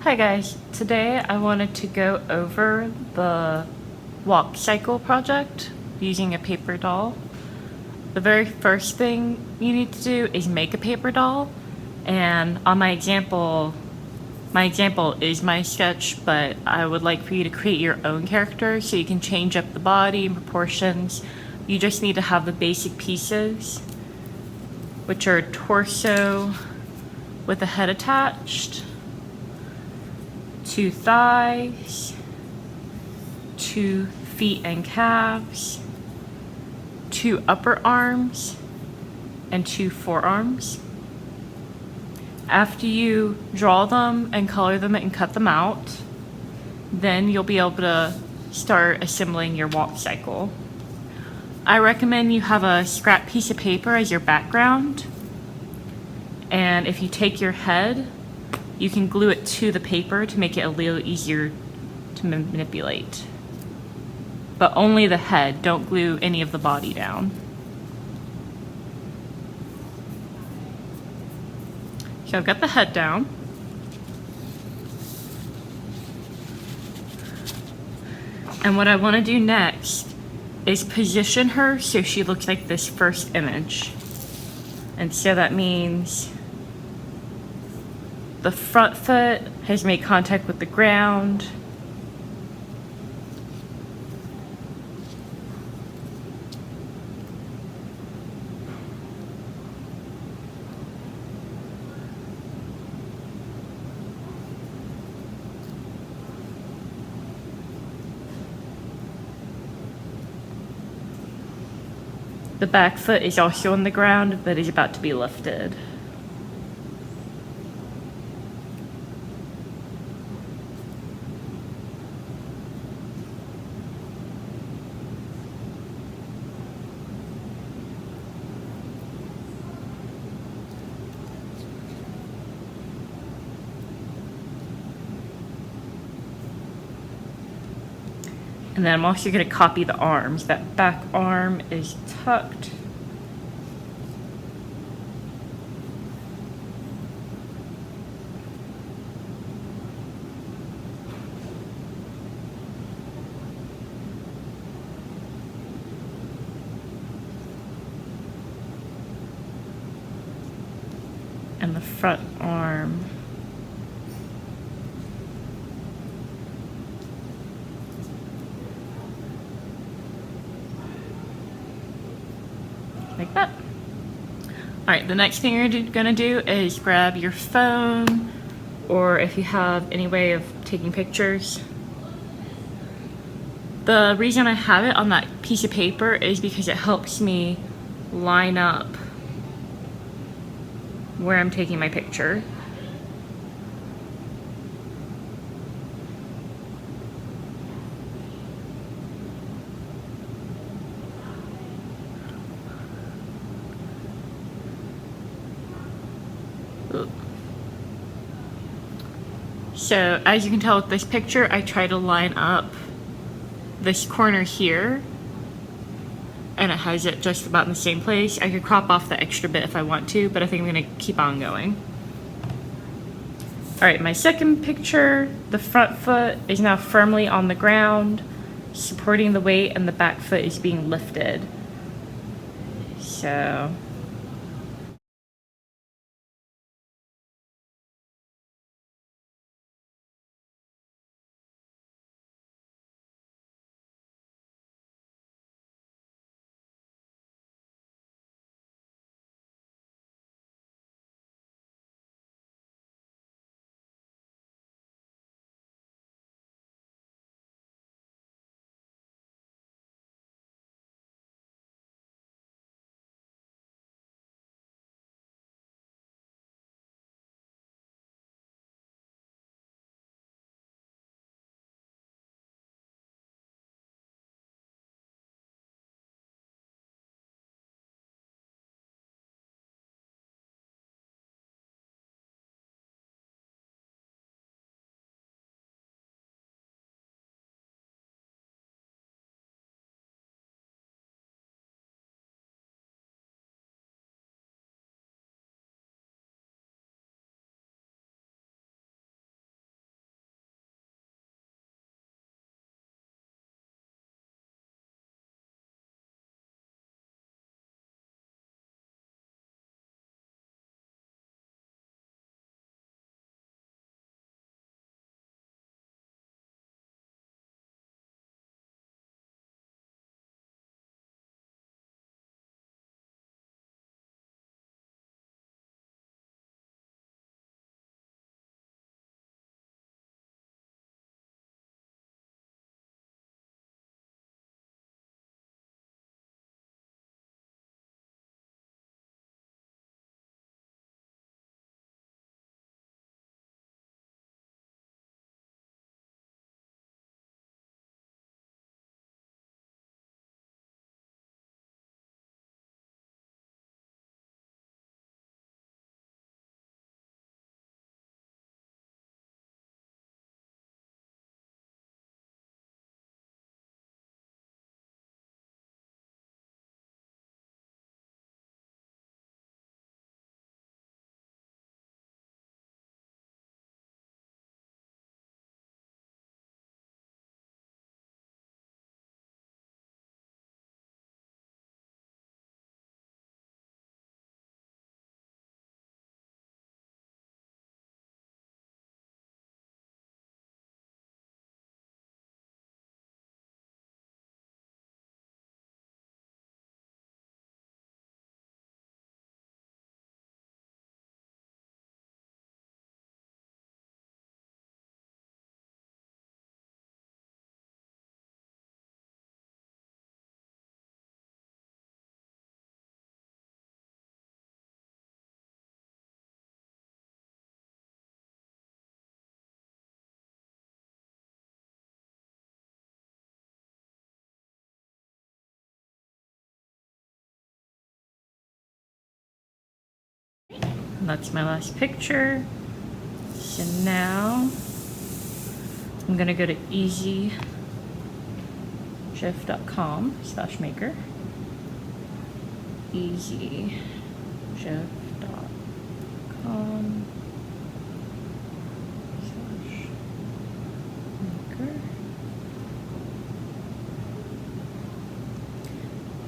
Hi guys, today I wanted to go over the walk cycle project using a paper doll. The very first thing you need to do is make a paper doll, and on my example is my sketch, but I would like for you to create your own character so you can change up the body and proportions. You just need to have the basic pieces, which are torso with a head attached, 2 thighs, 2 feet and calves, 2 upper arms, and 2 forearms. After you draw them and color them and cut them out, then you'll be able to start assembling your walk cycle. I recommend you have a scrap piece of paper as your background, and if you take your head, you can glue it to the paper to make it a little easier to manipulate. But only the head, don't glue any of the body down. So I've got the head down. And what I want to do next is position her so she looks like this first image. And so that means the front foot has made contact with the ground. The back foot is also on the ground, but is about to be lifted. And then I'm also going to copy the arms. That back arm is tucked. And the front arm. Like that. Alright, the next thing you're gonna do is grab your phone, or if you have any way of taking pictures. The reason I have it on that piece of paper is because it helps me line up where I'm taking my picture. So as you can tell with this picture, I try to line up this corner here, and it has it just about in the same place. I could crop off the extra bit if I want to, but I think I'm gonna keep on going. Alright, my second picture, the front foot is now firmly on the ground, supporting the weight, and the back foot is being lifted. So And that's my last picture. So now I'm gonna go to easygif.com/maker. easygif.com/maker.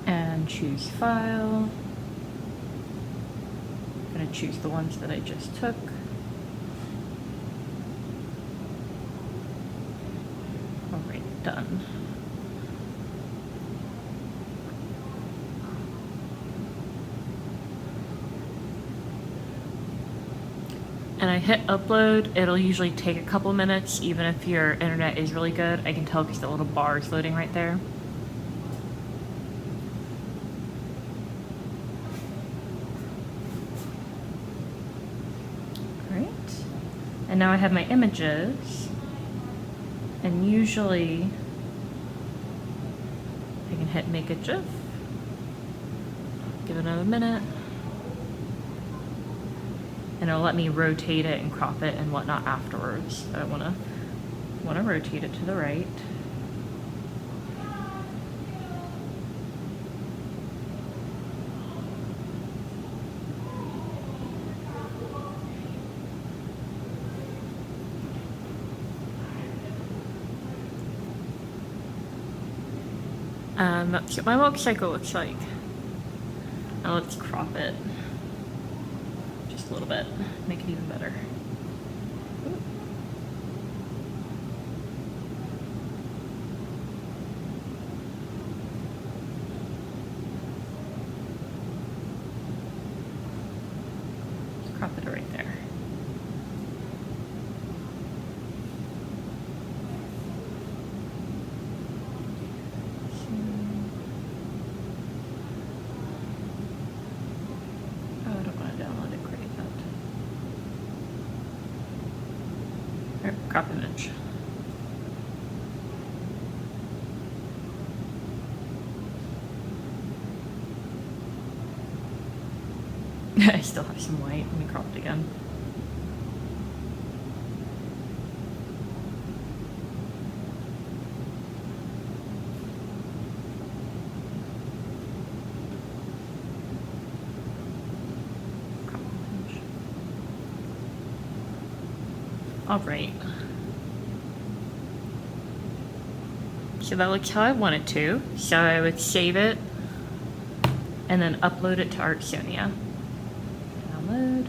And choose file. I'm gonna choose the ones that I just took. All right, done. And I hit upload. It'll usually take a couple minutes, even if your internet is really good. I can tell because the little bar is loading right there. Great. And now I have my images. And usually I can hit make a GIF. Give it another minute. And it'll let me rotate it and crop it and whatnot afterwards. I wanna rotate it to the right. That's what my motorcycle looks like. Now let's crop it just a little bit, make it even better. Just crop it right there. Crop image. I still have some white. Let me crop it again. Crop image. All right. So that looks how I want it to. So I would save it and then upload it to Artsonia. Download.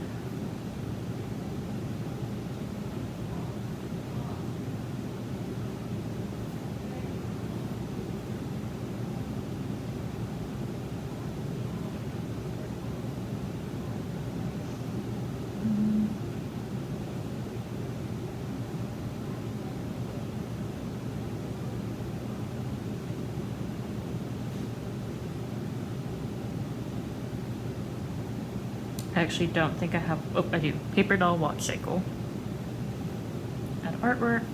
I actually don't think I have, oh, I do. Paper doll walk cycle. Add artwork.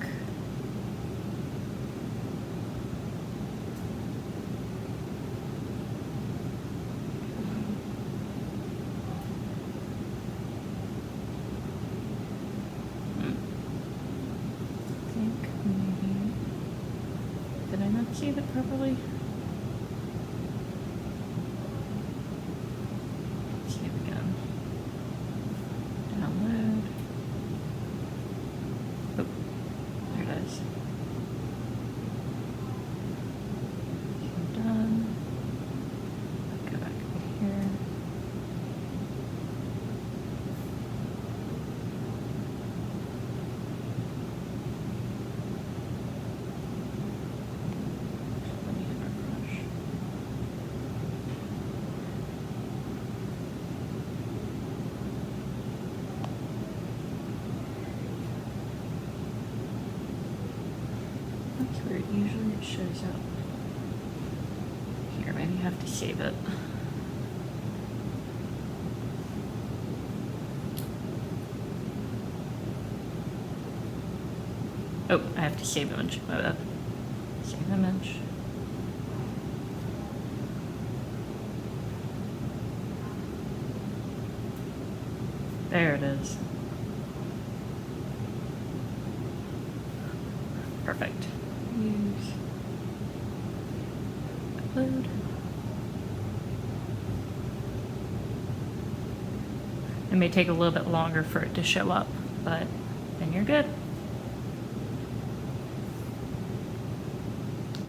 I think maybe, did I not save it properly? That's weird. Usually it shows up. Here, maybe you have to save it. Oh, I have to save image. My bad. Save image. There it is. Perfect. Use upload. It may take a little bit longer for it to show up, but then you're good.